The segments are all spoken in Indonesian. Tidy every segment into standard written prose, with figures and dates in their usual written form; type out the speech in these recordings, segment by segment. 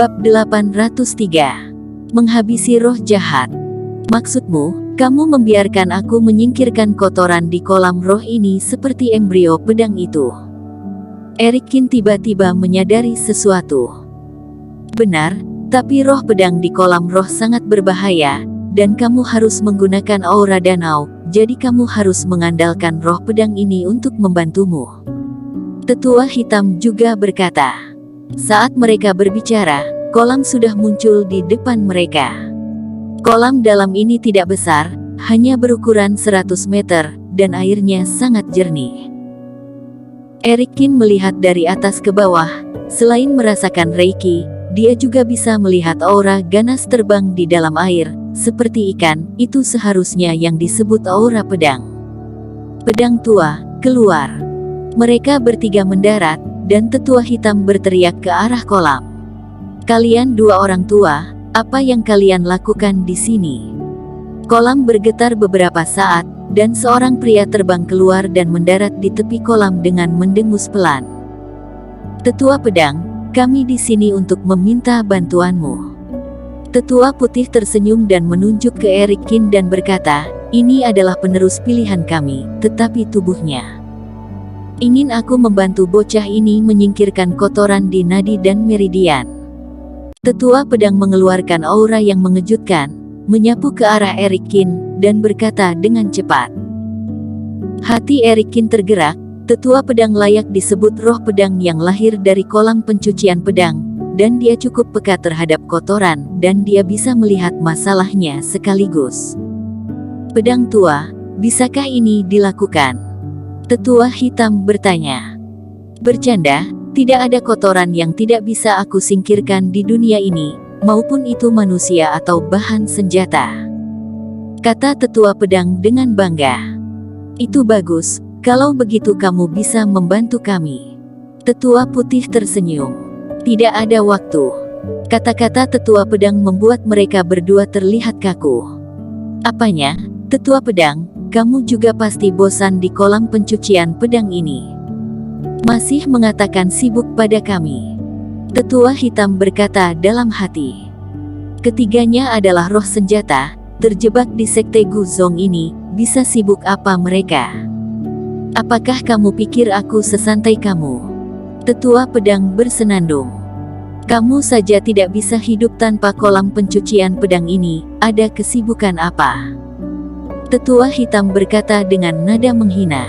Bab 803. Menghabisi roh jahat. Maksudmu, kamu membiarkan aku menyingkirkan kotoran di kolam roh ini seperti embrio pedang itu. Erikin tiba-tiba menyadari sesuatu. Benar, tapi roh pedang di kolam roh sangat berbahaya, dan kamu harus menggunakan aura danau, jadi kamu harus mengandalkan roh pedang ini untuk membantumu. Tetua hitam juga berkata. Saat mereka berbicara, kolam sudah muncul di depan mereka. Kolam dalam ini tidak besar, hanya berukuran 100 meter, dan airnya sangat jernih. Erikin melihat dari atas ke bawah. Selain merasakan reiki, dia juga bisa melihat aura ganas terbang di dalam air, seperti ikan. Itu seharusnya yang disebut aura pedang. Pedang tua, keluar. Mereka bertiga mendarat, dan tetua hitam berteriak ke arah kolam. Kalian dua orang tua, apa yang kalian lakukan di sini? Kolam bergetar beberapa saat, dan seorang pria terbang keluar dan mendarat di tepi kolam dengan mendengus pelan. Tetua pedang, kami di sini untuk meminta bantuanmu. Tetua putih tersenyum dan menunjuk ke Erikin dan berkata, ini adalah penerus pilihan kami, tetapi tubuhnya. Ingin aku membantu bocah ini menyingkirkan kotoran di nadi dan meridian. Tetua pedang mengeluarkan aura yang mengejutkan, menyapu ke arah Erikin, dan berkata dengan cepat. Hati Erikin tergerak. Tetua pedang layak disebut roh pedang yang lahir dari kolam pencucian pedang, dan dia cukup peka terhadap kotoran, dan dia bisa melihat masalahnya sekaligus. Pedang tua, bisakah ini dilakukan? Tetua hitam bertanya. Bercanda, tidak ada kotoran yang tidak bisa aku singkirkan di dunia ini, maupun itu manusia atau bahan senjata. Kata tetua pedang dengan bangga. Itu bagus, kalau begitu kamu bisa membantu kami. Tetua putih tersenyum. Tidak ada waktu. Kata-kata tetua pedang membuat mereka berdua terlihat kaku. Apanya, tetua pedang? Kamu juga pasti bosan di kolam pencucian pedang ini. Masih mengatakan sibuk pada kami. Tetua hitam berkata dalam hati. Ketiganya adalah roh senjata, terjebak di sekte Guzong ini, bisa sibuk apa mereka? Apakah kamu pikir aku sesantai kamu? Tetua pedang bersenandung. Kamu saja tidak bisa hidup tanpa kolam pencucian pedang ini, ada kesibukan apa? Tetua hitam berkata dengan nada menghina.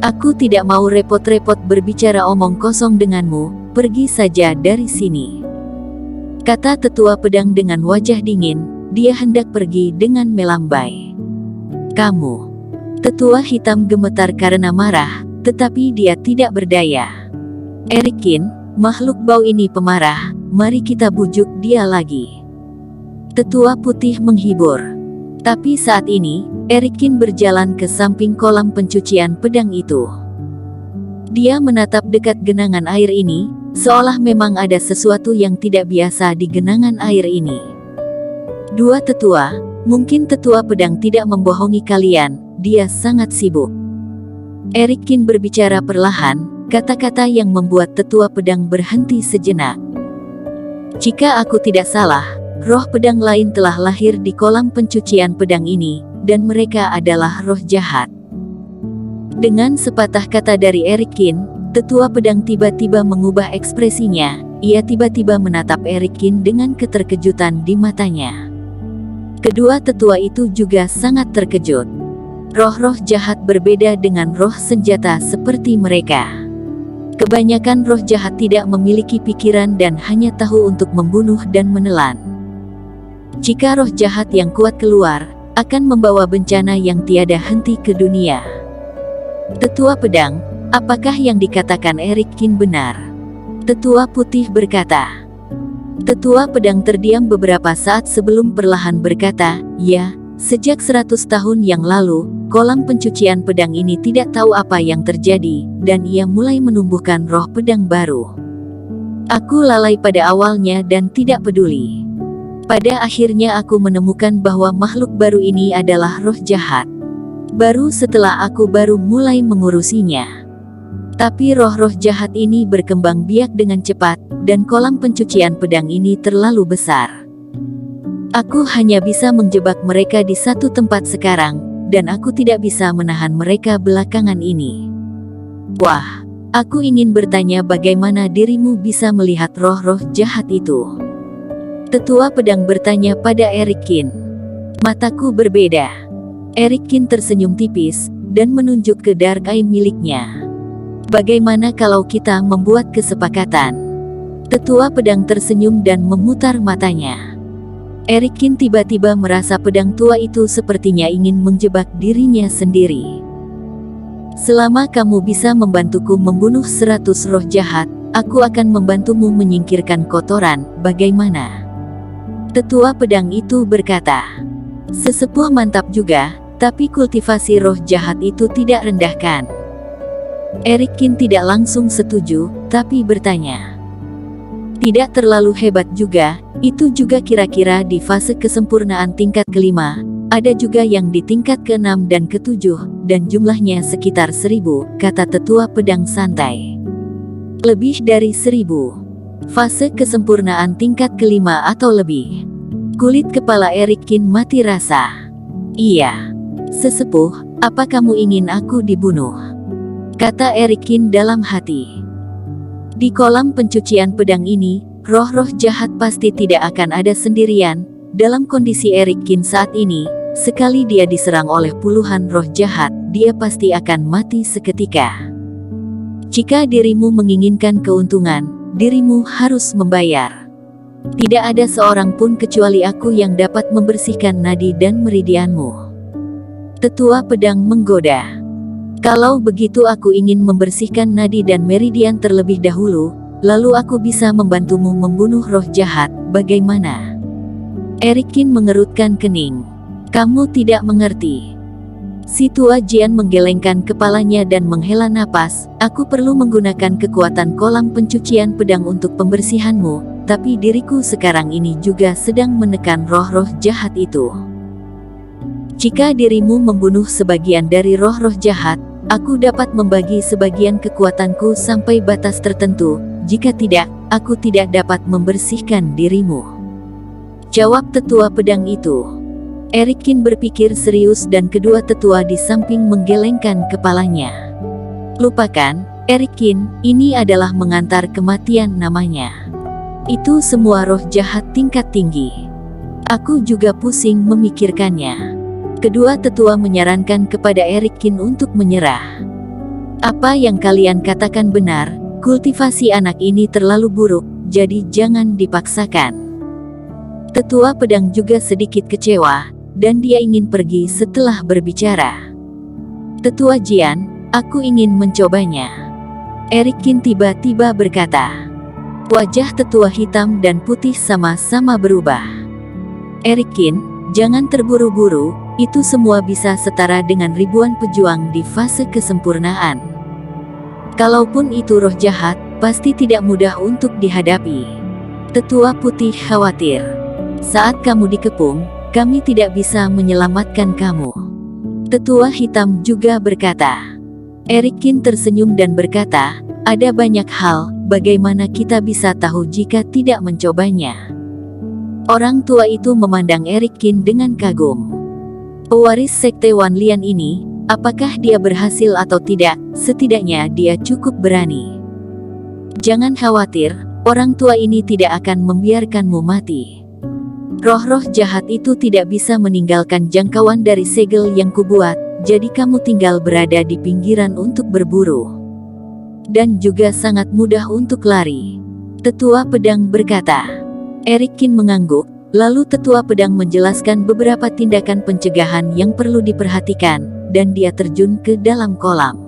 Aku tidak mau repot-repot berbicara omong kosong denganmu, pergi saja dari sini. Kata tetua pedang dengan wajah dingin, dia hendak pergi dengan melambai. Kamu. Tetua hitam gemetar karena marah, tetapi dia tidak berdaya. Erikin, makhluk bau ini pemarah, mari kita bujuk dia lagi. Tetua putih menghibur. Tapi saat ini, Erikin berjalan ke samping kolam pencucian pedang itu. Dia menatap dekat genangan air ini, seolah memang ada sesuatu yang tidak biasa di genangan air ini. Dua tetua, mungkin tetua pedang tidak membohongi kalian, dia sangat sibuk. Erikin berbicara perlahan, kata-kata yang membuat tetua pedang berhenti sejenak. Jika aku tidak salah, roh pedang lain telah lahir di kolam pencucian pedang ini, dan mereka adalah roh jahat. Dengan sepatah kata dari Erikin, tetua pedang tiba-tiba mengubah ekspresinya. Ia tiba-tiba menatap Erikin dengan keterkejutan di matanya. Kedua tetua itu juga sangat terkejut. Roh-roh jahat berbeda dengan roh senjata seperti mereka. Kebanyakan roh jahat tidak memiliki pikiran dan hanya tahu untuk membunuh dan menelan. Jika roh jahat yang kuat keluar, akan membawa bencana yang tiada henti ke dunia. Tetua pedang, apakah yang dikatakan Erikin benar? Tetua putih berkata. Tetua pedang terdiam beberapa saat sebelum perlahan berkata, ya, sejak 100 tahun yang lalu, kolam pencucian pedang ini tidak tahu apa yang terjadi, dan ia mulai menumbuhkan roh pedang baru. Aku lalai pada awalnya dan tidak peduli. Pada akhirnya aku menemukan bahwa makhluk baru ini adalah roh jahat. Baru setelah aku baru mulai mengurusinya. Tapi roh-roh jahat ini berkembang biak dengan cepat, dan kolam pencucian pedang ini terlalu besar. Aku hanya bisa menjebak mereka di satu tempat sekarang, dan aku tidak bisa menahan mereka belakangan ini. Wah, aku ingin bertanya bagaimana dirimu bisa melihat roh-roh jahat itu. Tetua pedang bertanya pada Erikin. Mataku berbeda. Erikin tersenyum tipis, dan menunjuk ke Dark Eye miliknya. Bagaimana kalau kita membuat kesepakatan? Tetua pedang tersenyum dan memutar matanya. Erikin tiba-tiba merasa pedang tua itu sepertinya ingin menjebak dirinya sendiri. Selama kamu bisa membantuku membunuh 100 roh jahat, aku akan membantumu menyingkirkan kotoran, bagaimana? Tetua pedang itu berkata. Sesepuh mantap juga, tapi kultivasi roh jahat itu tidak rendahkan. Erikin tidak langsung setuju, tapi bertanya. Tidak terlalu hebat juga, itu juga kira-kira di fase kesempurnaan tingkat kelima, ada juga yang di tingkat ke-6 dan ke-7, dan jumlahnya sekitar 1000, kata tetua pedang santai. Lebih dari 1000. Fase kesempurnaan tingkat kelima atau lebih. Kulit kepala Erikin mati rasa. Iya. Sesepuh, apa kamu ingin aku dibunuh? Kata Erikin dalam hati. Di kolam pencucian pedang ini, roh-roh jahat pasti tidak akan ada sendirian. Dalam kondisi Erikin saat ini, sekali dia diserang oleh puluhan roh jahat, dia pasti akan mati seketika. Jika dirimu menginginkan keuntungan, dirimu harus membayar. Tidak ada seorang pun kecuali aku yang dapat membersihkan nadi dan meridianmu. Tetua pedang menggoda. Kalau begitu aku ingin membersihkan nadi dan meridian terlebih dahulu, lalu aku bisa membantumu membunuh roh jahat, bagaimana? Erikin mengerutkan kening. Kamu tidak mengerti. Si tua Jian menggelengkan kepalanya dan menghela napas, aku perlu menggunakan kekuatan kolam pencucian pedang untuk pembersihanmu, tapi diriku sekarang ini juga sedang menekan roh-roh jahat itu. Jika dirimu membunuh sebagian dari roh-roh jahat, aku dapat membagi sebagian kekuatanku sampai batas tertentu, jika tidak, aku tidak dapat membersihkan dirimu. Jawab tetua pedang itu. Erikin berpikir serius dan kedua tetua di samping menggelengkan kepalanya. Lupakan, Erikin, ini adalah mengantar kematian namanya. Itu semua roh jahat tingkat tinggi. Aku juga pusing memikirkannya. Kedua tetua menyarankan kepada Erikin untuk menyerah. Apa yang kalian katakan benar, kultivasi anak ini terlalu buruk, jadi jangan dipaksakan. Tetua pedang juga sedikit kecewa, dan dia ingin pergi setelah berbicara. Tetua Jian, aku ingin mencobanya. Erikin tiba-tiba berkata. Wajah tetua hitam dan putih sama-sama berubah. Erikin, jangan terburu-buru, itu semua bisa setara dengan ribuan pejuang di fase kesempurnaan. Kalaupun itu roh jahat, pasti tidak mudah untuk dihadapi. Tetua putih khawatir. Saat kamu dikepung, kami tidak bisa menyelamatkan kamu. Tetua hitam juga berkata. Erikin tersenyum dan berkata, ada banyak hal, bagaimana kita bisa tahu jika tidak mencobanya? Orang tua itu memandang Erikin dengan kagum. Pewaris Sekte Wan Lian ini, apakah dia berhasil atau tidak, setidaknya dia cukup berani. Jangan khawatir, orang tua ini tidak akan membiarkanmu mati. Roh-roh jahat itu tidak bisa meninggalkan jangkauan dari segel yang kubuat, jadi kamu tinggal berada di pinggiran untuk berburu. Dan juga sangat mudah untuk lari. Tetua pedang berkata. Erikin mengangguk, lalu tetua pedang menjelaskan beberapa tindakan pencegahan yang perlu diperhatikan, dan dia terjun ke dalam kolam.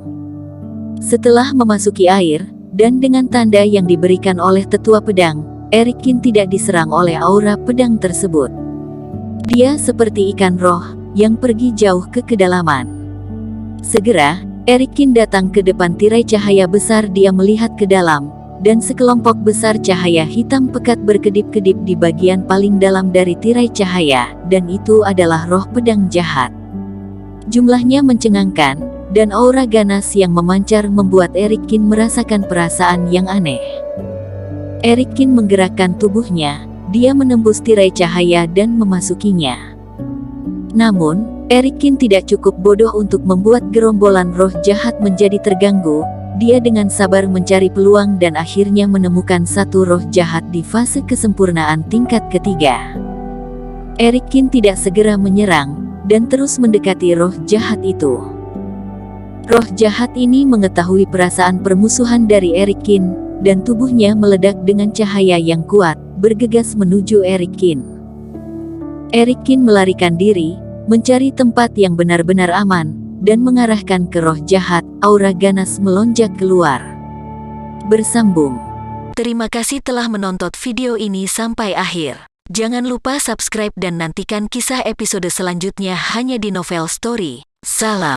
Setelah memasuki air, dan dengan tanda yang diberikan oleh tetua pedang, Erikin tidak diserang oleh aura pedang tersebut. Dia seperti ikan roh, yang pergi jauh ke kedalaman. Segera, Erikin datang ke depan tirai cahaya besar. Dia melihat ke dalam, dan sekelompok besar cahaya hitam pekat berkedip-kedip di bagian paling dalam dari tirai cahaya, dan itu adalah roh pedang jahat. Jumlahnya mencengangkan, dan aura ganas yang memancar membuat Erikin merasakan perasaan yang aneh. Erikin menggerakkan tubuhnya, dia menembus tirai cahaya dan memasukinya. Namun, Erikin tidak cukup bodoh untuk membuat gerombolan roh jahat menjadi terganggu. Dia dengan sabar mencari peluang dan akhirnya menemukan satu roh jahat di fase kesempurnaan tingkat ketiga. Erikin tidak segera menyerang, dan terus mendekati roh jahat itu. Roh jahat ini mengetahui perasaan permusuhan dari Erikin, dan tubuhnya meledak dengan cahaya yang kuat, bergegas menuju Erikin. Erikin melarikan diri, mencari tempat yang benar-benar aman, dan mengarahkan ke roh jahat. Aura ganas melonjak keluar. Bersambung. Terima kasih telah menonton video ini sampai akhir. Jangan lupa subscribe dan nantikan kisah episode selanjutnya hanya di Novel Story. Salam.